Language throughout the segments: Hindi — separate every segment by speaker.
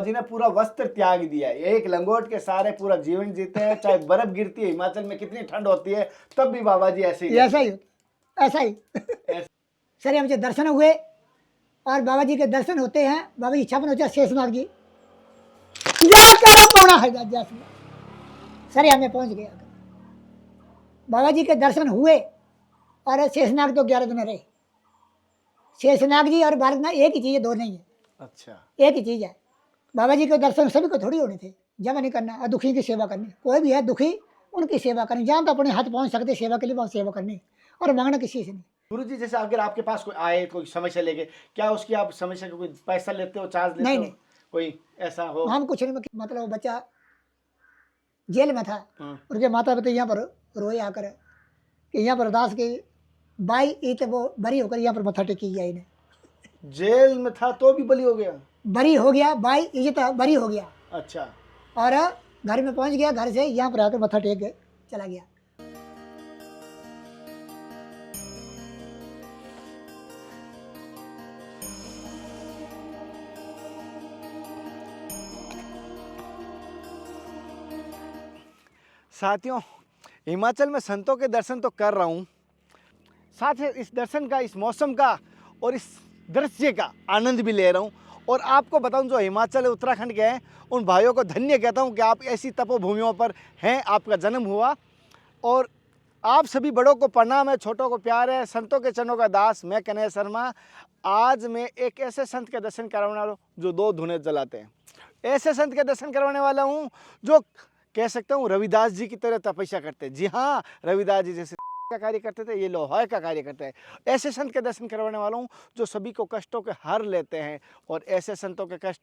Speaker 1: जी ने पूरा वस्त्र त्याग दिया है, एक लंगोट के सारे पूरा जीवन जीते हैं, चाहे बर्फ गिरती है हिमाचल में कितनी ठंड होती है तब भी बाबा जी ऐसे ही
Speaker 2: ऐसा ही ऐसा ही सर हमसे दर्शन हुए और बाबा जी के दर्शन होते हैं। बाबा जी छपन होते हैं शेषनाग जी पौना है सर हमें पहुंच गया। बाबा जी के दर्शन हुए और शेषनाग तो 11 दिन रहे। शेषनाग जी और बालकनाथ एक ही चीज है, दो नहीं है।
Speaker 1: अच्छा,
Speaker 2: एक ही चीज है। बाबा जी के दर्शन सभी को थोड़ी होने थे, जमा नहीं करना और दुखी की सेवा करनी। कोई भी है दुखी उनकी सेवा करनी, जहाँ तो अपने हाथ पहुँच सकते सेवा के लिए बहुत सेवा करनी और मांगना किसी से नहीं।
Speaker 1: गुरु जी जैसे अगर आपके पास कोई आए कोई समस्या लेके, क्या उसकी आप समस्या का कोई पैसा लेते हो, चार्ज लेते हो?
Speaker 2: नहीं।
Speaker 1: कोई ऐसा हो?
Speaker 2: हम कुछ नहीं, मतलब बच्चा जेल में था, उनके माता पिता यहाँ पर रोए आकर कि यहाँ पर अरदास की बाई ईत वो बरी होकर यहाँ पर मत्था टेकी गया। इन्हें
Speaker 1: जेल में था तो भी बली हो गया?
Speaker 2: बरी हो गया, बाई इज्जत बरी हो गया।
Speaker 1: अच्छा,
Speaker 2: और घर में पहुंच गया, घर से यहाँ पर आकर मत्था टेक के चला गया।
Speaker 1: साथियों, हिमाचल में संतों के दर्शन तो कर रहा हूँ, साथ ही इस दर्शन का, इस मौसम का और इस दृश्य का आनंद भी ले रहा हूँ। और आपको बताऊँ जो हिमाचल उत्तराखंड के हैं उन भाइयों को धन्य कहता हूँ कि आप ऐसी तपोभूमियों पर हैं, आपका जन्म हुआ। और आप सभी बड़ों को प्रणाम है, छोटों को प्यार है, संतों के चरणों का दास। मैं कन्हैया शर्मा आज मैं एक ऐसे संत के दर्शन करवाने वाला हूँ जो 2 धुनें जलाते हैं। ऐसे संत के दर्शन करवाने वाला हूँ जो कह सकता हूँ रविदास जी की तरह तपस्या करते हैं। जी हाँ, रविदास जी जैसे का कार्य करते थे, ये लोहा का कार्य करते हैं। ऐसे संत के दर्शन करवाने वाला हूँ जो सभी को कष्टों के हर लेते हैं। और ऐसे संतों के कष्ट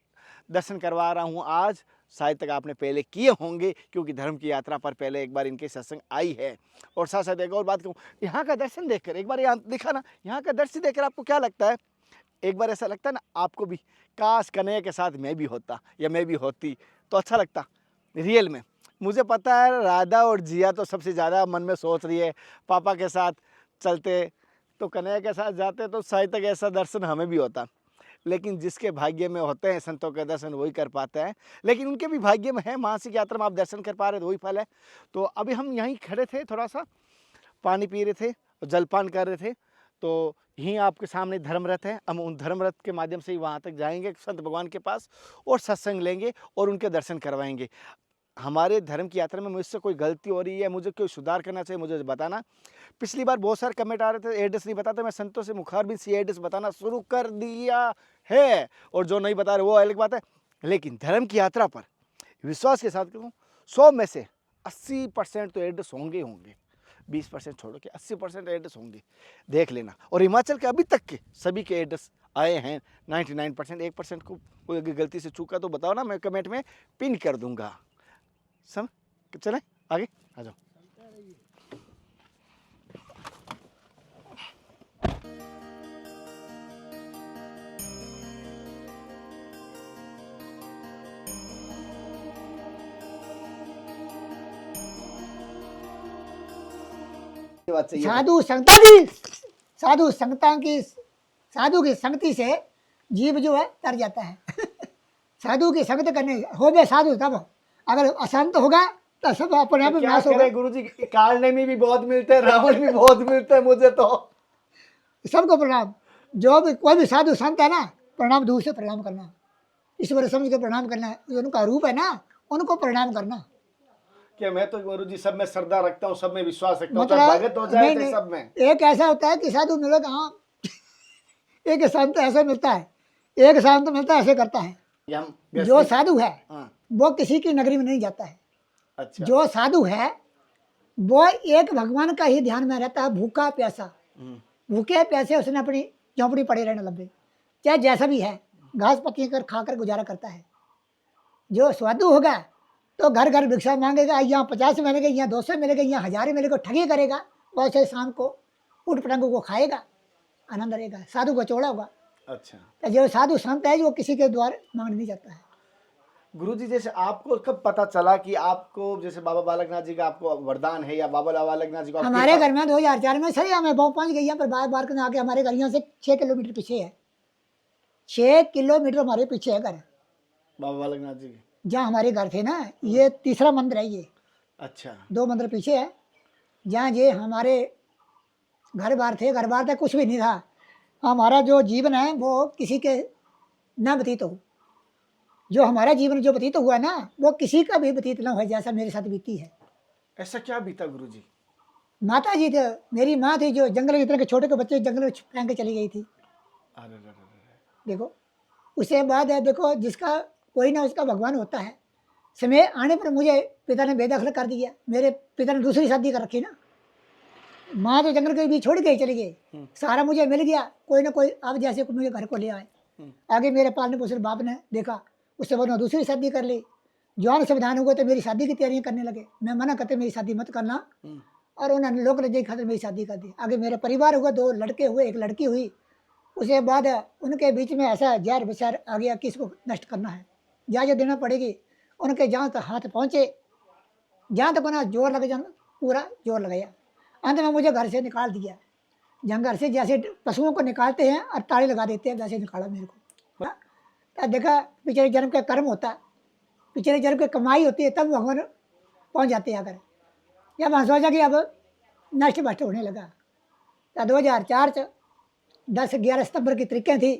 Speaker 1: दर्शन करवा रहा हूँ आज। शायद तक आपने पहले किए होंगे क्योंकि धर्म की यात्रा पर पहले एक बार इनके सत्संग आई है। और साथ साथ एक और बात कहूँ, यहाँ का दर्शन देखकर एक बार यहाँ दिखा ना, यहाँ का दर्शन देखकर आपको क्या लगता है? एक बार ऐसा लगता है ना आपको भी, काश कन्हैया के साथ मैं भी होता या मैं भी होती तो अच्छा लगता। रियल में मुझे पता है राधा और जिया तो सबसे ज़्यादा मन में सोच रही है पापा के साथ चलते तो कन्हैया के साथ जाते तो शायद तक ऐसा दर्शन हमें भी होता। लेकिन जिसके भाग्य में होते हैं संतों के दर्शन वही कर पाते हैं। लेकिन उनके भी भाग्य में है, मानसिक यात्रा में आप दर्शन कर पा रहे तो वही फल है। तो अभी हम यहीं खड़े थे, थोड़ा सा पानी पी रहे थे और जलपान कर रहे थे। तो यहीं आपके सामने धर्मरथ है, हम उन धर्मरथ के माध्यम से ही वहाँ तक जाएंगे संत भगवान के पास और सत्संग लेंगे और उनके दर्शन करवाएंगे। हमारे धर्म की यात्रा में मुझसे कोई गलती हो रही है, मुझे कोई सुधार करना चाहिए, मुझे बताना। पिछली बार बहुत सारे कमेंट आ रहे थे एड्रेस नहीं बताते, मैं संतों से मुखारबिन से एड्रेस बताना शुरू कर दिया है। और जो नहीं बता रहे वो अलग बात है। लेकिन धर्म की यात्रा पर विश्वास के साथ कहूँ 100 में से 80% तो एड्रेस होंगे होंगे, 20% छोड़ो कि 80% एड्रेस होंगे, देख लेना। और हिमाचल के अभी तक के सभी के एड्रेस आए हैं 99%। 1% को कोई अगर गलती से चूका तो बताओ ना, मैं कमेंट में पिन कर दूंगा। सब चलें आगे, आ जाओ।
Speaker 2: साधु की संगति से जीव जो है तर जाता है। साधु की संगत करने हो गए साधु, तब अगर अशांत होगा तो सब अपने आप नाश होगा।
Speaker 1: गुरु जी कालने में भी बहुत मिलते हैं, रावण भी बहुत मिलते हैं मुझे तो।
Speaker 2: सबको प्रणाम। जो भी कोई भी साधु संत है ना, प्रणाम दूर से प्रणाम करना, ईश्वर समझ के प्रणाम करना, जो उनका रूप है ना उनको प्रणाम करना।
Speaker 1: क्या मैं तो गुरु जी सब में श्रद्धा रखता हूँ, सब में विश्वास रखता हूँ,
Speaker 2: मतलब
Speaker 1: भगत हो जाए तो सब में।
Speaker 2: एक ऐसा होता है कि साधु मिलेगा, हाँ एक संत ऐसा मिलता है, एक संत मिलता है ऐसे करता है। जो साधु है वो किसी की नगरी में नहीं जाता है।
Speaker 1: अच्छा।
Speaker 2: जो साधु है वो एक भगवान का ही ध्यान में रहता है, भूखा प्यासा। भूखे प्यासे उसने अपनी झोंपड़ी पड़े रहने लगे, चाहे जैसा भी है, घास पत्ती कर खाकर गुजारा करता है। जो साधु होगा तो घर घर भिक्षा मांगेगा, यहाँ 50 मिलेगा, यहाँ 200 मिलेगा, यहाँ 1000 मिलेगा, ठगी करेगा, बहुत से शाम को उठ पटंगों को खाएगा, आनंद रहेगा, साधु को चौड़ा होगा।
Speaker 1: अच्छा।
Speaker 2: तो जो साधु संत है जो किसी के द्वार मांग नहीं जाता है।
Speaker 1: गुरुजी जैसे आपको कब पता चला कि आपको जैसे बाबा बालकनाथ जी का आपको वरदान है या बाबा बालकनाथ जी को?
Speaker 2: हमारे घर में 2004 में सही हमें पहुँच गई, यहाँ पर बार बार आके हमारे घर यहाँ से 6 किलोमीटर पीछे है। 6 किलोमीटर हमारे पीछे है घर।
Speaker 1: बाबा बालकनाथ जी के।
Speaker 2: जहाँ हमारे घर थे ना, ये तीसरा मंदिर है ये,
Speaker 1: अच्छा।
Speaker 2: 2 मंदिर पीछे है। जहाँ ये हमारे घर बार थे, घर बार था कुछ भी नहीं था। हमारा जो जीवन है वो किसी के ना व्यतीत हो, जो हमारा जीवन जो व्यतीत हुआ ना वो किसी का भी व्यतीत ना हो जैसा मेरे साथ बीती है।
Speaker 1: ऐसा क्या बीता गुरुजी?
Speaker 2: माता जी थे, मेरी माँ थी जो जंगल में, इतने के छोटे के बच्चे जंगल में फेंक के चली गई थी।
Speaker 1: अरे रे रे रे।
Speaker 2: देखो उसके बाद है, देखो जिसका कोई ना उसका भगवान होता है। समय आने पर मुझे पिता ने बेदखल कर दिया। मेरे पिता ने दूसरी शादी कर रखी ना, माँ तो जंगल के बीच छोड़ के ही चली गई। सारा मुझे मिल गया, कोई ना कोई अब जैसे को मुझे घर को ले आए। आगे मेरे पालने पोषण बाप ने देखा, उससे बाद में दूसरी शादी कर ली। जवान संविधान हुआ तो मेरी शादी की तैयारियां करने लगे। मैं मना करते मेरी शादी मत करना, और उन्होंने लोक लज्जा की खातिर मेरी शादी कर दी। आगे मेरा परिवार हुआ, 2 लड़के हुए, 1 लड़की हुई। उसके बाद उनके बीच में ऐसा जहर विचार आ गया कि इसको नष्ट करना है, जो देना पड़ेगी। उनके जहाँ तक हाथ पहुँचे, जहाँ तक बना जोर लग जाना, पूरा जोर लगाया। अंत में मुझे घर से निकाल दिया। जहाँ घर से जैसे पशुओं को निकालते हैं और ताले लगा देते हैं, वैसे निकाला मेरे को। तो देखा पिछले जन्म का कर्म होता है, पिछले जन्म की कमाई होती है, तब भगवान पहुँच जाते हैं। अगर जब हम सोचा कि अब नष्ट भ्रष्ट होने लगा, तो 2004 से 10-11 सितंबर की तरीकें थी,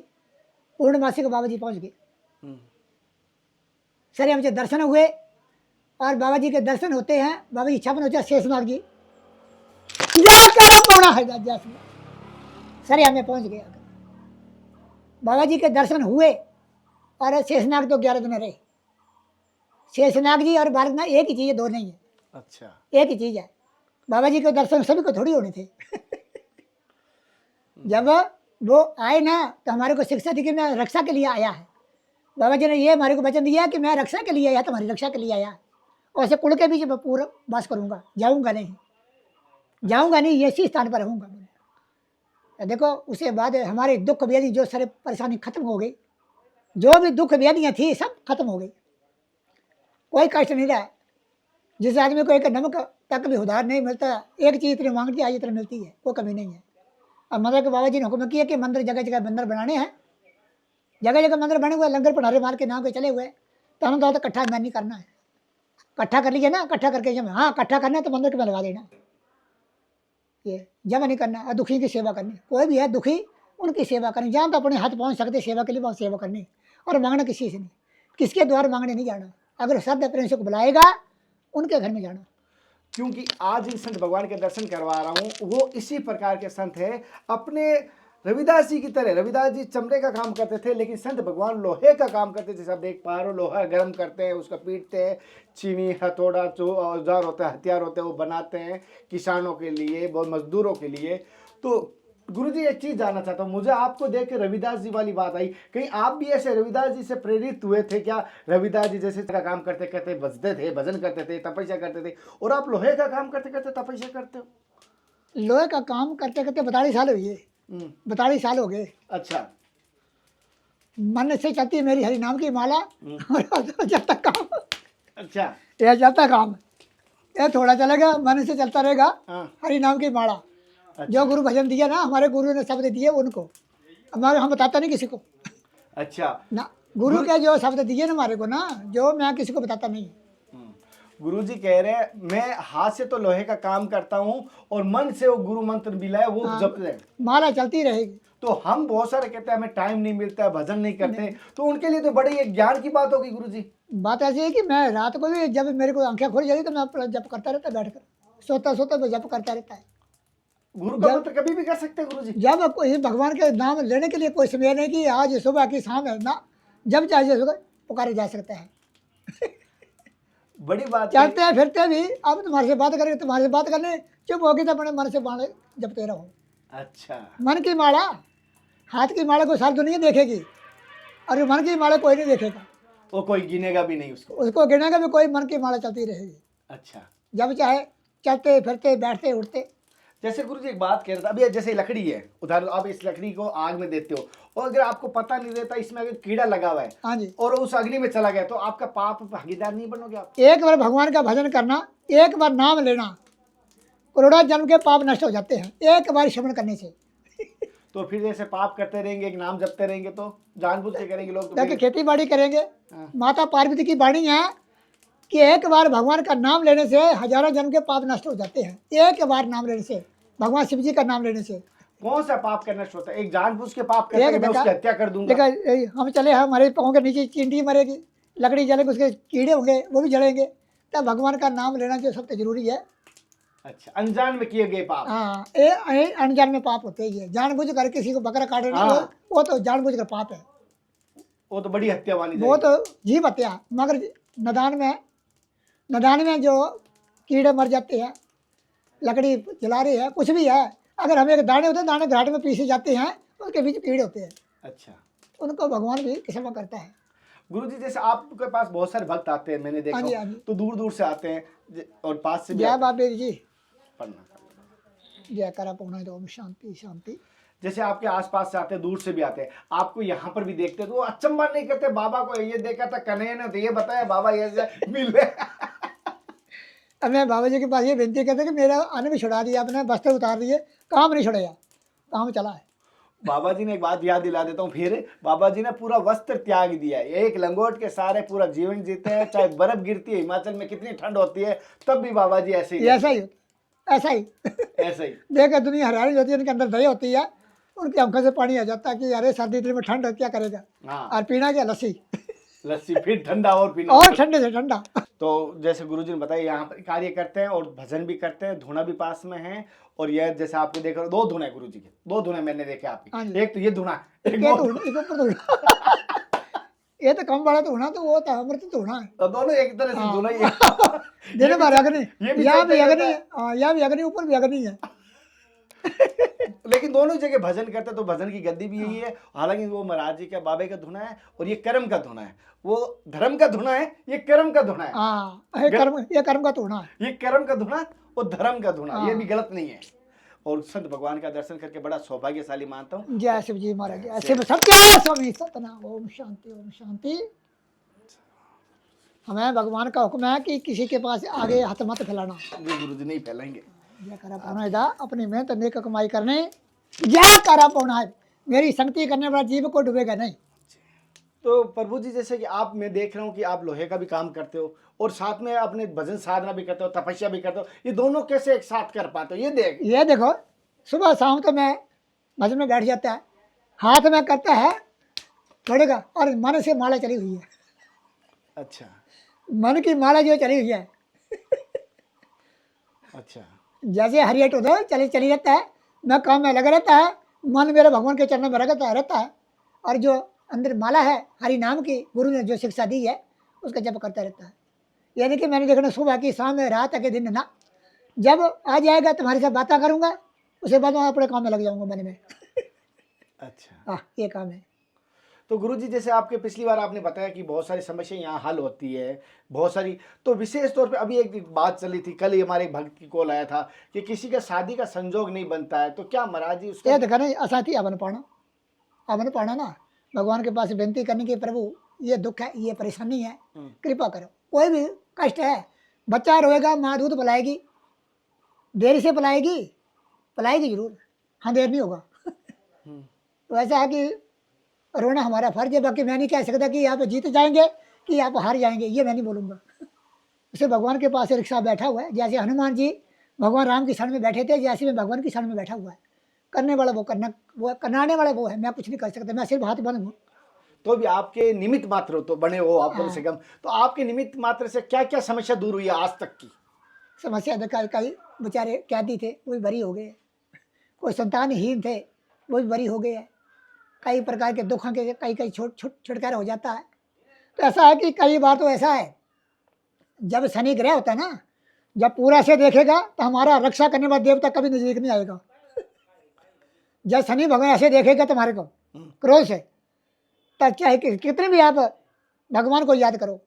Speaker 2: पूर्णमासी को बाबा जी पहुँच गए। सर मुझे दर्शन हुए, और बाबा जी के दर्शन होते हैं, बाबा जी छपन होता शेषनाग जी पौना है जैसे सर हमें पहुँच गए। बाबा जी के दर्शन हुए, और शेषनाग तो 11 दिन रहे। शेषनाग जी और बालकनाथ एक ही चीज़ है, 2 नहीं है।
Speaker 1: अच्छा।
Speaker 2: एक ही चीज़ है। बाबा जी के दर्शन सभी को थोड़ी होने थे। जब वो आए ना तो हमारे को शिक्षा दी कि मैं रक्षा के लिए आया है। बाबा जी ने ये हमारे को वचन दिया कि मैं रक्षा के लिए आया, तुम्हारी रक्षा के लिए आया, और ऐसे कुल के बीच में पूरा वास करूंगा, जाऊंगा नहीं, ये इसी स्थान पर रहूंगा। तो देखो उसके बाद हमारे दुख व्याधि जो सारे परेशानी खत्म हो गई, जो भी दुख व्याधियाँ थी सब खत्म हो गई, कोई कष्ट नहीं रहा। जिस आदमी को एक नमक तक भी उधार नहीं मिलता, एक चीज़ इतनी मांगती आज इतनी मिलती है, कोई कमी नहीं है। अब मंदिर के बाबा जी ने हुक्म किया कि मंदिर जगह जगह मंदिर बनाने हैं, जगह जगह मंदिर बने हुए, लंगर भंडारे मार के नाम के चले हुए। तो हम तो इकट्ठा मैं नहीं करना है, इकट्ठा कर लीजिए ना, इकट्ठा करके जब हाँ इकट्ठा करना है तो मंदिर के में लगा देना, ये जमा नहीं करना। और दुखी की सेवा करनी, कोई भी है दुखी उनकी सेवा करनी, जहाँ तो अपने हाथ पहुँच सकते सेवा के लिए वहाँ सेवा करनी, और मांगना किसी से नहीं, किसके द्वार मांगने नहीं जाना। अगर श्रद्धा प्रेम से को बुलाएगा उनके घर में जाना।
Speaker 1: क्योंकि आज इन संत भगवान के दर्शन करवा रहा हूँ, वो इसी प्रकार के संत हैं। अपने रविदास जी की तरह, रविदास जी चमड़े का काम करते थे, लेकिन संत भगवान लोहे का काम करते थे। जैसे आप देख पा रहे हो, लोहा गर्म करते हैं, उसका पीटते हैं, चीनी हथौड़ा जो औजार होता है, हथियार होते हैं, वो बनाते हैं किसानों के लिए, बहुत मजदूरों के लिए। तो गुरुजी एक चीज जानना चाहता हूँ, मुझे आपको देख के रविदास जी वाली बात आई, कहीं आप भी ऐसे रविदास जी से प्रेरित हुए थे क्या? रविदास जी जैसे का काम करते करते बजते थे, भजन करते थे, तपस्या करते थे, और आप लोहे का काम करते करते तपस्या करते हो?
Speaker 2: लोहे का काम करते करते 42 साल हुए, 42 साल हो गए।
Speaker 1: अच्छा।
Speaker 2: मन से चलती है मेरी हरि नाम की माला, और जब तक काम,
Speaker 1: अच्छा,
Speaker 2: यह जब तक काम, ये थोड़ा चलेगा, मन से चलता रहेगा।
Speaker 1: हाँ।
Speaker 2: हरि नाम की माला। जो गुरु भजन दिया ना, हमारे गुरु ने शब्द दिए उनको, हमारे हम बताता नहीं किसी को।
Speaker 1: अच्छा
Speaker 2: ना गुरु के जो शब्द दिए ना हमारे को ना, जो मैं किसी को बताता नहीं।
Speaker 1: गुरुजी कह रहे हैं मैं हाथ से तो लोहे का काम करता हूँ, और मन से वो गुरु मंत्र मिला है वो जपते हैं,
Speaker 2: माला चलती रहेगी।
Speaker 1: तो हम बहुत सारे कहते हैं हमें टाइम नहीं मिलता है, भजन नहीं करते, तो उनके लिए तो बड़ी एक ज्ञान की बात होगी गुरुजी।
Speaker 2: बात ऐसी है कि मैं रात को भी जब मेरे को आंखें खुल जाती तो मैं अपना जप करता रहता, बैठकर सोता सोता मैं जप करता रहता है।
Speaker 1: गुरु का मंत्र कभी भी कर सकते हैं गुरुजी?
Speaker 2: जब कोई भगवान के नाम लेने के लिए कोई समय नहीं कि आज सुबह की शाम है ना, जब चाहे सुबह पुकारे जा सकता है।
Speaker 1: बड़ी बात है।
Speaker 2: चलते हैं फिरते भी, अब तुम्हारे से बात करेंगे, तुम्हारे से बात करने चुप होगी तो अपने मन से बाण जपते रहो।
Speaker 1: अच्छा,
Speaker 2: मन की माला, हाथ की माला को सारी दुनिया देखेगी, और मन की माला कोई नहीं देखेगा,
Speaker 1: वो कोई गिनेगा भी नहीं
Speaker 2: उसको गिनेगा भी कोई। मन की माला चलती रहेगी।
Speaker 1: अच्छा,
Speaker 2: जब चाहे चलते फिरते बैठते उठते।
Speaker 1: जैसे गुरुजी एक बात कह रहा था अभी, जैसे लकड़ी है, उदाहरण आप इस लकड़ी को आग में देते हो, और अगर आपको पता नहीं रहता इसमें अगर कीड़ा लगा हुआ है,
Speaker 2: हाँ जी,
Speaker 1: और उस अग्नि में चला गया, तो आपका पाप भागीदार नहीं बनोगे आप?
Speaker 2: एक बार भगवान का भजन करना, एक बार नाम लेना, करोड़ों जन्म के पाप नष्ट हो जाते हैं एक बार श्रवण करने से।
Speaker 1: तो फिर जैसे पाप करते रहेंगे, एक नाम जपते रहेंगे तो जानबूझ के करेंगे लोग तो
Speaker 2: जाके
Speaker 1: फिर-
Speaker 2: खेती बाड़ी करेंगे।
Speaker 1: हाँ।
Speaker 2: माता पार्वती की वाणी है कि एक बार भगवान का नाम लेने से हजारों जन्म के पाप नष्ट हो जाते हैं। एक बार नाम लेने से, भगवान शिव जी का नाम लेने से।
Speaker 1: कौन सा पाप करना शुरू होता है? एक जानबूझ के पाप करते हैं कि मैं
Speaker 2: देखा-
Speaker 1: उसकी हत्या कर दूंगा।
Speaker 2: देखा हम चले, हमारे पाँव के नीचे चींटी मरेगी, लकड़ी जलेगी, उसके कीड़े होंगे वो भी जलेंगे, तब भगवान का नाम लेना जो सबसे जरूरी है।
Speaker 1: अच्छा, अनजान में किए गए पाप।
Speaker 2: हाँ, ये अनजान में पाप होते ही है। जानबूझ कर किसी को बकरा काट देना,
Speaker 1: हाँ।
Speaker 2: वो तो जानबूझ कर पाप है।
Speaker 1: वो तो बड़ी हत्या मानी
Speaker 2: वो
Speaker 1: जाएगी।
Speaker 2: तो जीव हत्या। मगर नदान में जो कीड़े मर जाते हैं, लकड़ी जला रही है, कुछ भी है, अगर हमें एक दाने होते हैं, दाने घाट में पीसे जाते हैं, उसके बीच कीड़े होते हैं,
Speaker 1: अच्छा
Speaker 2: उनको भगवान भी क्षमा करता है।
Speaker 1: गुरु जी, जैसे आपके पास बहुत सारे भक्त आते हैं, मैंने देखा
Speaker 2: हाँ जी,
Speaker 1: हो,
Speaker 2: हाँ जी।
Speaker 1: तो दूर दूर से आते हैं और पास से भी
Speaker 2: जय
Speaker 1: आते हैं।
Speaker 2: बाबे जी,
Speaker 1: पढ़ना।
Speaker 2: जय करा पौना तो शांति शांति।
Speaker 1: जैसे आपके आसपास से आते हैं, दूर से भी आते हैं, आपको यहाँ पर भी देखते हैं तो वो अचंबा नहीं करते? बाबा को ये देखा था कन्हैया ने तो ये बताया, बाबा ये मिल रहे।
Speaker 2: अब मैं बाबा जी के पास ये विनती करते कि मेरा आने भी छुड़ा दिया आपने, वस्त्र उतार दिए, काम नहीं छुड़ाया, काम चला है।
Speaker 1: बाबा जी ने एक बात याद दिला देता हूँ फिर, बाबा जी ने पूरा वस्त्र त्याग दिया है, एक लंगोट के सारे पूरा जीवन जीते हैं, चाहे बर्फ गिरती है हिमाचल में, कितनी ठंड होती है, तब भी बाबा जी ऐसे ही
Speaker 2: ऐसा ही ऐसा ही
Speaker 1: ऐसे ही।
Speaker 2: देखकर दुनिया हैरानी होती है, उनके अंदर दया होती है, उनकी आंखों से पानी आ जाता है कि अरे सर्दी दिन में ठंड है, क्या करेगा।
Speaker 1: हाँ,
Speaker 2: और पीना क्या, लस्सी,
Speaker 1: लस्सी, फिर ठंडा और पीना।
Speaker 2: और ठंडे से ठंडा।
Speaker 1: तो जैसे गुरुजी ने बताया, यहाँ पर कार्य करते हैं और भजन भी करते हैं, धुना भी पास में है। और यह जैसे आपको देख रहे हो, 2 धुन है गुरुजी के, 2 धुन है मैंने देखे
Speaker 2: हाँ
Speaker 1: आपकी,
Speaker 2: जी।
Speaker 1: एक तो ये धुना, एक
Speaker 2: ये
Speaker 1: वो
Speaker 2: तो
Speaker 1: धुना।
Speaker 2: एक ऊपर तो ये तो कम बड़ा तो होना, तो वो था अमृत तो होना है।
Speaker 1: तो दोनों एक तरह से
Speaker 2: हाँ।
Speaker 1: धुना ही है।
Speaker 2: दिन भर अग्नि,
Speaker 1: ये भी
Speaker 2: यहाँ भी
Speaker 1: चलता
Speaker 2: अग्नि
Speaker 1: रहता
Speaker 2: है, हाँ, यहाँ भी अग्नि, ऊपर भी अग्नि है।
Speaker 1: लेकिन दोनों जगह भजन करते हैं, तो भजन की गद्दी भी यही है। हालांकि वो महाराज जी का, बाबे का धुना है, और ये कर्म का धुना है। वो धर्म का धुना है, ये कर्म का धुना है।
Speaker 2: हाँ, ये कर्म का तो होना है।
Speaker 1: ये कर्म का धुना और धर्म का धुना, ये
Speaker 2: हाँ।
Speaker 1: भी गलत नहीं है। और संत भगवान का दर्शन करके बड़ा सौभाग्यशाली मानता हूँ।
Speaker 2: जय शिव जी महाराज, जय शिव सत्य स्वामी सतना। ओम शांति, ओम शांति। हमें भगवान का हुक्म है कि किसी के पास आगे हाथ मत फैलाना।
Speaker 1: गुरु जी नहीं फैलाएंगे।
Speaker 2: जय करा पौना दा, अपनी मेहनत नेक कमाई करने, जय करा पौना है, मेरी संगति करने वाला जीव को डूबेगा नहीं।
Speaker 1: तो प्रभु जी, जैसे कि आप, मैं देख रहा हूँ कि आप लोहे का भी काम करते हो और साथ में अपने भजन साधना भी करते हो, तपस्या भी करते हो, ये दोनों कैसे एक साथ कर पाते हो?
Speaker 2: ये देखो, सुबह शाम तो मैं भजन में बैठ जाता है, हाथ में करता है पड़ेगा, और मन से माला चली हुई है।
Speaker 1: अच्छा
Speaker 2: मन की माला जो चली हुई है,
Speaker 1: अच्छा।
Speaker 2: जैसे हरियट उधर चली रहता है, मैं काम में लगा रहता है, मन मेरे भगवान के चरणों में रहता है, और जो अंदर माला है हरि नाम की, गुरु ने जो शिक्षा दी है उसका जप करता रहता है। यानी कि मैंने देखना, सुबह की शाम में, रात के दिन ना, जब आ जाएगा तुम्हारे साथ बातें करूँगा, उसके बाद मैं अपने काम में लग जाऊँगा मन में।
Speaker 1: अच्छा,
Speaker 2: हाँ, ये काम है।
Speaker 1: तो गुरु जी, जैसे आपके पिछली बार आपने बताया कि बहुत सारी समस्या यहाँ हल होती है, बहुत सारी, तो विशेष तौर पे अभी एक बात चली थी, कल ही हमारे एक भक्त की कॉल आया था कि किसी का शादी का संजोग नहीं बनता है, तो क्या महाराज जी उसका?
Speaker 2: ये देखा नहीं, असाथी अवन पाना ना, भगवान के पास विनती करने की, प्रभु ये दुख है, ये परेशानी है, कृपा करो। कोई भी कष्ट है, बच्चा रोएगा, माँ दूध पिलाएगी, देर से पिलाएगी जरूर, हाँ देर नहीं होगा। तो ऐसा है कि रोना हमारा फर्ज है, बाकी मैं नहीं कह सकता कि आप जीत जाएंगे कि आप हार जाएंगे, ये मैं नहीं बोलूँगा। उसे भगवान के पास रिक्शा बैठा हुआ है, जैसे हनुमान जी भगवान राम की शरण में बैठे थे, जैसे मैं भगवान की शरण में बैठा हुआ है। करने वाला वो करनाने वाला वो है, मैं कुछ नहीं कर सकता, मैं सिर्फ हाथ बंद हूँ।
Speaker 1: तो भी आपके निमित्त मात्र तो बने हो आप कम से कम, तो आपके निमित्त मात्र से क्या क्या समस्या दूर हुई है आज तक की?
Speaker 2: समस्या देखा, कई बेचारे कैदी थे वो भी बरी हो गए, कोई संतानहीन थे वो भी बरी हो गए, कई प्रकार के दुखों के कई छुटकारा हो जाता है। तो ऐसा है कि कई बार तो ऐसा है, जब शनि ग्रह होता है ना, जब पूरा से देखेगा तो हमारा रक्षा करने वाला देवता कभी नजदीक नहीं आएगा। जब शनि भगवान ऐसे देखेगा तुम्हारे को क्रोध से, तब चाहे कितने भी आप भगवान को याद करो,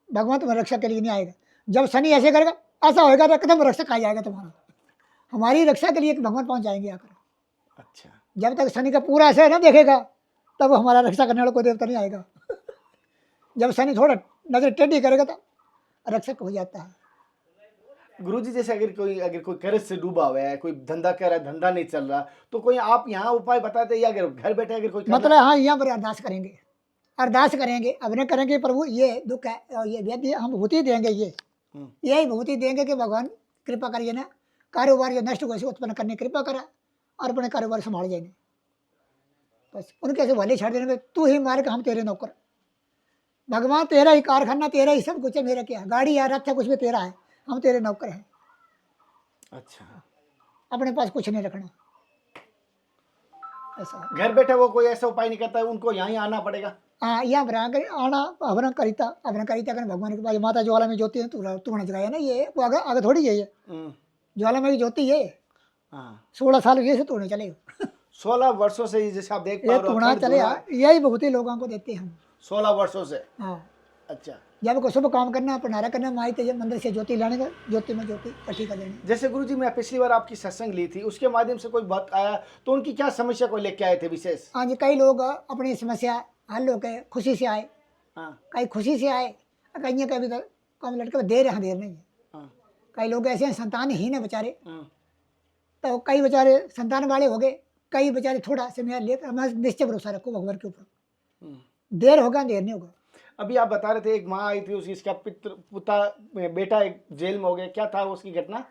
Speaker 2: भगवान तुम्हारी रक्षा के लिए नहीं आएगा। जब शनि ऐसे करेगा, ऐसा होएगा तो एकदम रक्षक आ जाएगा तुम्हारा, हमारी रक्षा के लिए भगवान पहुंच जाएंगे आकर।
Speaker 1: अच्छा,
Speaker 2: जब तक शनि का पूरा असर ना देखेगा, तब हमारा रक्षा करने वाला कोई देवता नहीं आएगा। जब शनि थोड़ा नजर टेढ़ी करेगा तो रक्षक हो जाता है।
Speaker 1: गुरुजी जैसे अगर कोई कर्ज से डूबा हुआ है, कोई धंधा कर रहा है, धंधा नहीं चल रहा, तो कोई आप यहाँ उपाय बताते हैं या अगर घर बैठे अगर कोई
Speaker 2: मतलब हाँ यहाँ पर अरदास करेंगे, अरदास करेंगे, अपने करेंगे प्रभु ये दुख है और ये व्यक्ति हम भूति देंगे, ये यही भूति देंगे कि भगवान कृपा करिए ना, कारोबार जो नष्ट हुआ उत्पन्न करने की कृपा करा और अपने कारोबार संभाल जाएंगे। बस उनके से भले छाड़ देने, तू ही मार्ग हम तेरे नौकर, भगवान तेरा ही कारखाना, तेरा ही सब कुछ है, मेरा क्या गाड़ी है रथ है कुछ भी तेरा है, हम तेरे नौकर हैं।
Speaker 1: अच्छा,
Speaker 2: अपने पास कुछ नहीं रखना। ऐसा
Speaker 1: घर बैठे वो कोई ऐसा उपाय नहीं करता है, उनको यहाँ ही आना पड़ेगा।
Speaker 2: हाँ यहाँ पर आकर आना, हवन करिता कर भगवान के पास। माता ज्वाला में ज्योति है, तूने जगाया ना, ये वो आगे आगे थोड़ी है, ये ज्वाला में की ज्योति ये 16 साल ये से तोड़ने चले,
Speaker 1: 16 वर्षों से जैसे आप देख पा
Speaker 2: ये
Speaker 1: रहे हो
Speaker 2: तोड़ना चले, यही बहुत ही लोगों को देते हैं हम
Speaker 1: 16 वर्षों से।
Speaker 2: हाँ,
Speaker 1: अच्छा,
Speaker 2: जब को शुभ काम करना, भंडारा करना, माई तेज मंदिर से ज्योति लाने का, ज्योति में ज्योति इकट्ठी कर देनी।
Speaker 1: जैसे गुरुजी मैं पिछली बार आपकी सत्संग ली थी, उसके माध्यम से कोई भक्त आया तो उनकी क्या समस्या को लेके आए थे विशेष?
Speaker 2: हाँ जी, कई लोग अपनी समस्या हल हो गए, खुशी से आए, कई खुशी से आए, कई कभी तो कम लड़के देर है, देर नहीं है। कई लोग ऐसे हैं संतानहीन है बेचारे, तो कई बेचारे संतान वाले हो गए, कई बेचारे थोड़ा समय लेकर, हमारा निश्चय भरोसा रखो भगवान के ऊपर, देर होगा देर नहीं होगा।
Speaker 1: अभी आप बता रहे थे एक माँ आई थी, उसकी इसका बेटा एक जेल में हो गया, क्या था उसकी घटना?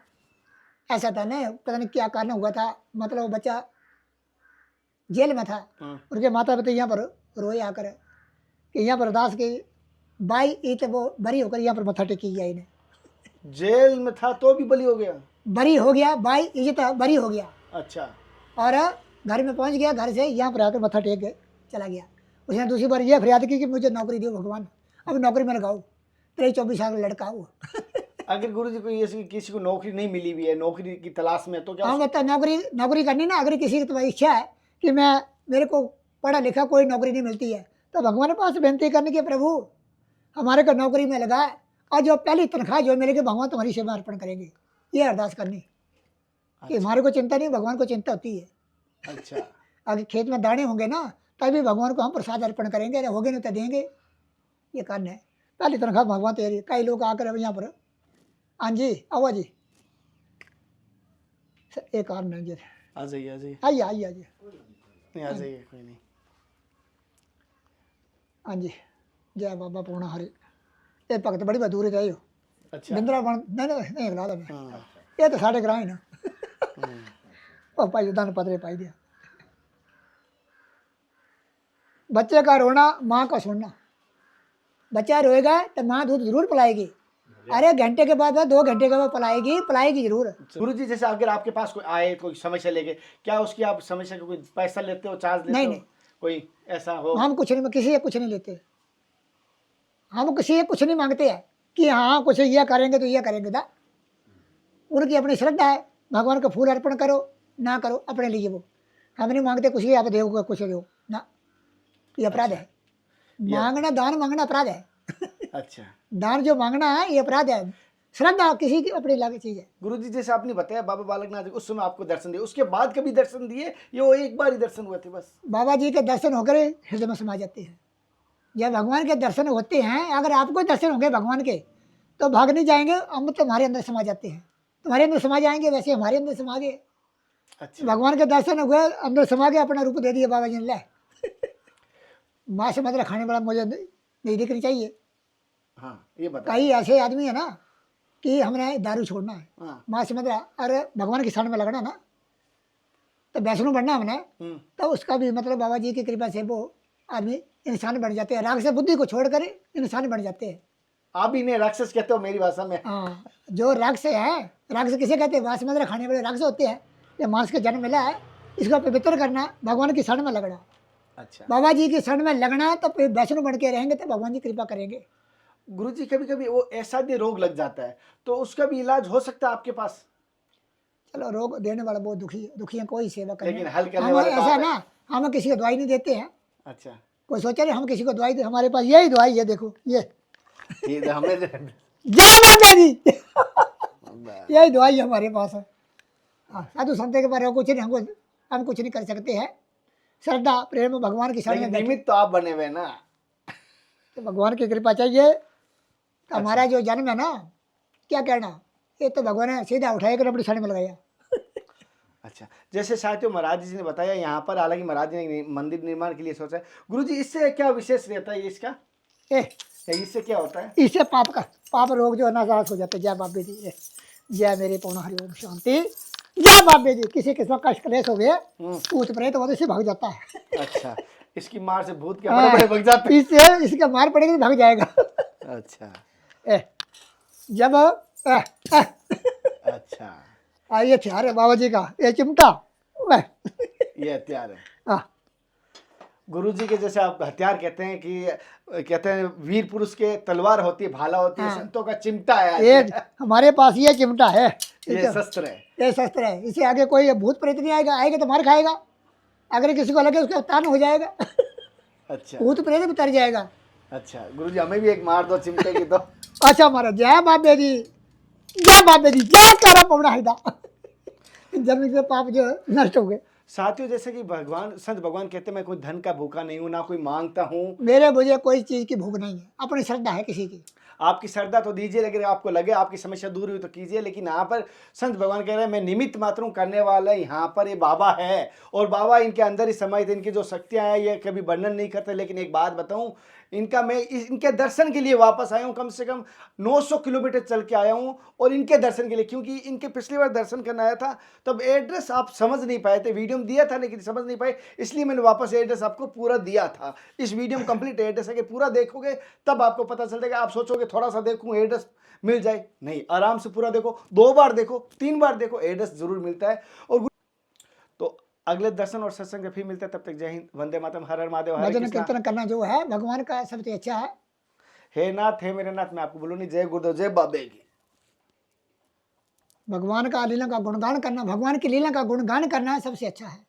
Speaker 2: ऐसा था ना, पता नहीं क्या कारण हुआ था, मतलब वो बच्चा जेल में था, उनके माता पिता यहाँ पर रोए आकर कि यहाँ पर अरदास की बाई ईत वो बरी होकर यहाँ पर मत्था टेकी गया, इन्हें
Speaker 1: जेल में था तो भी बली हो गया,
Speaker 2: बरी हो गया, बाई इज्जत बरी हो गया।
Speaker 1: अच्छा,
Speaker 2: और घर में पहुँच गया, घर से यहाँ पर आकर मत्था टेक के चला गया। उसने दूसरी बार यह फरियाद की कि मुझे नौकरी दो भगवान, अब नौकरी में लगाओ, 23-24 साल का लड़का हो।
Speaker 1: अगर गुरुजी को ये किसी को नौकरी नहीं मिली भी है, नौकरी की तलाश में, तो क्या?
Speaker 2: हाँ बता, नौकरी करनी ना, अगर किसी की तुम्हारी इच्छा है कि मेरे को पढ़ा लिखा कोई नौकरी नहीं मिलती है, तो भगवान के पास बेनती करने की प्रभु हमारे को नौकरी में लगा, और जो पहली तनख्वाह जो मिलेगी भगवान तुम्हारी सेवा अर्पण करेंगे, ये अरदास करनी कि हमारे को चिंता नहीं, भगवान को चिंता होती है।
Speaker 1: अच्छा,
Speaker 2: आगे खेत में दाने होंगे ना, तभी भगवान को हम प्रसाद अर्पण करेंगे, होगे नहीं तो देंगे, ये कारण है। पहली तनख्वाह भगवान तेरी। कई लोग आकर यहाँ पर, हाँ जी आओ जी, एक कारण है जी,
Speaker 1: आ जाइए आ जाइए,
Speaker 2: आइए आइए आइए,
Speaker 1: नहीं आ जाइए, कोई नहीं।
Speaker 2: हाँ जी, जय बाबा पूर्णा हरि। ये भगत बड़ी दूर है हो,
Speaker 1: अच्छा,
Speaker 2: बिंद्रावन नहीं अगला में, ये तो साढ़े ग्रां ही ना, और भाई दान पतरे पाई दिया। बच्चे का रोना माँ का सुनना, बच्चा रोएगा तो माँ दूध जरूर पिलाएगी, अरे घंटे के बाद 2 घंटे के बाद पिलाएगी जरूर।
Speaker 1: गुरुजी जैसे अगर आपके पास कोई आए कोई समस्या लेके, क्या उसकी आप समस्या का कोई पैसा लेते हो, चार्ज लेते हो?
Speaker 2: नहीं,
Speaker 1: कोई ऐसा हो?
Speaker 2: हम कुछ नहीं, किसी से कुछ नहीं लेते, हम किसी से कुछ नहीं मांगते हैं कि हाँ कुछ यह करेंगे तो यह करेंगे था। उनकी अपनी श्रद्धा है, भगवान को फूल अर्पण करो ना करो अपने लिए, वो हम नहीं मांगते कुछ ही, आप दो कुछ दो ना, ये अपराध है। मांगना, दान मांगना अपराध है।
Speaker 1: अच्छा,
Speaker 2: दान जो मांगना है ये अपराध है, श्रद्धा किसी की अपनी अलग चीज है।
Speaker 1: गुरुजी जैसे आपने बताया बाबा बालकनाथ उस समय आपको दर्शन दिए, उसके बाद कभी दर्शन दिए, ये वो एक बार ही दर्शन हुए थे बस?
Speaker 2: बाबा जी के दर्शन होकर हृदय में समा जाते हैं। जब भगवान के दर्शन होते हैं, अगर आपको दर्शन होंगे भगवान के तो भाग नहीं जाएंगे, हम तुम्हारे अंदर समा जाते हैं, तुम्हारे अंदर समा जाएंगे, वैसे हमारे अंदर समा गए।
Speaker 1: अच्छा,
Speaker 2: भगवान के दर्शन हुए, अंदर समा गए, अपना रूप दे दिया बाबा जी ने, ले माँ से मतलब खाने वाला मुझे नहीं दिखनी चाहिए।
Speaker 1: हाँ ये बता।
Speaker 2: कई ऐसे आदमी है ना कि हमने दारू छोड़ना है, माँ से मतलब अरे भगवान की शरण में लगना ना, तो वैष्णो बनना हमने, तो उसका भी मतलब बाबा जी की कृपा से वो आदमी इंसान बन जाते हैं, राक्षस बुद्धि को छोड़कर इंसान बन जाते हैं।
Speaker 1: आप इन्हें राक्षस कहते हो मेरी भाषा में?
Speaker 2: हाँ, जो राक्षस है, राक्षस किसे कहते हैं? मांस मदिरा खाने वाले राक्षस होते हैं। ये मांस का जन्म मिला है, इसको पवित्र करना, भगवान की शरण में लगना।
Speaker 1: अच्छा,
Speaker 2: बाबा जी की शरण में लगना, तो फिर वैष्णो बन के रहेंगे तो भगवान जी कृपा करेंगे।
Speaker 1: गुरुजी कभी कभी वो ऐसा भी रोग लग जाता है, तो उसका भी इलाज हो सकता है आपके पास?
Speaker 2: चलो, रोग देने वाला बहुत दुखी है, कोई सेवा करने,
Speaker 1: लेकिन हल करने
Speaker 2: हम
Speaker 1: वाले तो
Speaker 2: ऐसा
Speaker 1: आप हैं।
Speaker 2: ना, हम किसी को दवाई नहीं देते हैं।
Speaker 1: अच्छा,
Speaker 2: कोई सोचे रहे हम किसी को दवाई दे, हमारे पास यही दवाई है, देखो ये
Speaker 1: तो हमें
Speaker 2: जय माता जी यही दवाई हमारे पास है। हाँ, साधु संत के बारे में कुछ नहीं, हम कुछ नहीं कर सकते हैं। श्रद्धा प्रेम भगवान की शरण में बैठे,
Speaker 1: निमित्त तो आप बने हुए ना,
Speaker 2: तो भगवान की कृपा चाहिए। तो हमारा जो जन्म है ना, क्या कहना, ये तो भगवान ने सीधा उठाया कर अपनी साड़ी में लगाया।
Speaker 1: अच्छा, जैसे साथियों महाराज जी ने बताया यहाँ पर, हालांकि महाराज जी ने मंदिर निर्माण के लिए सोचा है। गुरुजी इससे क्या विशेष रहता है इसका,
Speaker 2: ए
Speaker 1: इससे क्या होता है?
Speaker 2: इससे पाप रोग जो है नाश हो जाते। जय बाबे जी, जय मेरे पौना हरि ओम शांति। जय बाबे जी। किसी किस्म का कष्ट क्लेश हो गया, भूत प्रेत वो से भाग जाता है।
Speaker 1: अच्छा, इसकी मार से भूत क्या बड़े बड़े भाग जाते हैं?
Speaker 2: इससे इसका मार पड़ेगी तो भाग जाएगा।
Speaker 1: अच्छा
Speaker 2: जब
Speaker 1: अच्छा,
Speaker 2: ये हथियार है बाबा जी का, ये चिमटा
Speaker 1: ये हथियार है।
Speaker 2: हाँ,
Speaker 1: गुरु जी के जैसे आप हथियार कहते हैं कि कहते हैं वीर पुरुष के तलवार होती है, भाला होती है, संतों का चिमटा है।
Speaker 2: ये हमारे पास ये चिमटा है,
Speaker 1: ये शस्त्र है,
Speaker 2: ये शस्त्र है। इससे आगे कोई भूत प्रेत नहीं आएगा, आएगा तो मार खाएगा। अगर किसी को लगे उसका तान हो जाएगा।
Speaker 1: अच्छा,
Speaker 2: भूत प्रेत भी तर जाएगा।
Speaker 1: अच्छा गुरुजी हमें भी एक मार दो चिमटे की तो।
Speaker 2: अच्छा महाराज, जय बाबे जी, जय बाबे जी, जय करा पवना हिदा। जन्म के पाप जो नष्ट हो गए।
Speaker 1: साथियों जैसे कि भगवान संत भगवान कहते हैं मैं कोई धन का भूखा नहीं हूँ, ना कोई मांगता हूँ।
Speaker 2: मेरे मुझे कोई चीज की भूख नहीं है, अपनी श्रद्धा है किसी की।
Speaker 1: आपकी श्रद्धा तो दीजिए, लेकिन आपको लगे आपकी समस्या दूर हुई तो कीजिए। लेकिन यहाँ पर संत भगवान कह रहे हैं मैं निमित्त मात्र हूँ, करने वाला यहाँ पर ये बाबा है, और बाबा इनके अंदर ही समाहित, इनकी जो शक्तियाँ हैं ये कभी वर्णन नहीं करते। लेकिन एक बात बताऊँ, इनका मैं इनके दर्शन के लिए वापस आया हूँ, कम से कम 900 किलोमीटर चल के आया हूँ, और इनके दर्शन के लिए, क्योंकि इनके पिछली बार दर्शन करने आया था तब एड्रेस आप समझ नहीं पाए थे, वीडियो में दिया था लेकिन समझ नहीं पाए, इसलिए मैंने वापस एड्रेस आपको पूरा दिया था। इस वीडियो में कंप्लीट एड्रेस है कि पूरा देखोगे तब आपको पता चल जाएगा। आप सोचोगे थोड़ा सा देखूं एड्रेस मिल जाए, नहीं, आराम से पूरा देखो, 2 बार देखो, 3 बार देखो, एड्रेस जरूर मिलता है। और तो अगले दर्शन और सत्संग फिर मिलते हैं, तब तक जय हिंद, वंदे मातरम, हर हर महादेव, हरे
Speaker 2: भजन
Speaker 1: कृष्णा।
Speaker 2: कीर्तन करना जो है भगवान का सबसे अच्छा है।
Speaker 1: हे नाथ, हे मेरे नाथ, मैं आपको बोलूँ नहीं, जय गुरुदेव, जय बाबे की।
Speaker 2: भगवान का लीला का गुणगान करना, भगवान की लीला का गुणगान करना सबसे अच्छा है।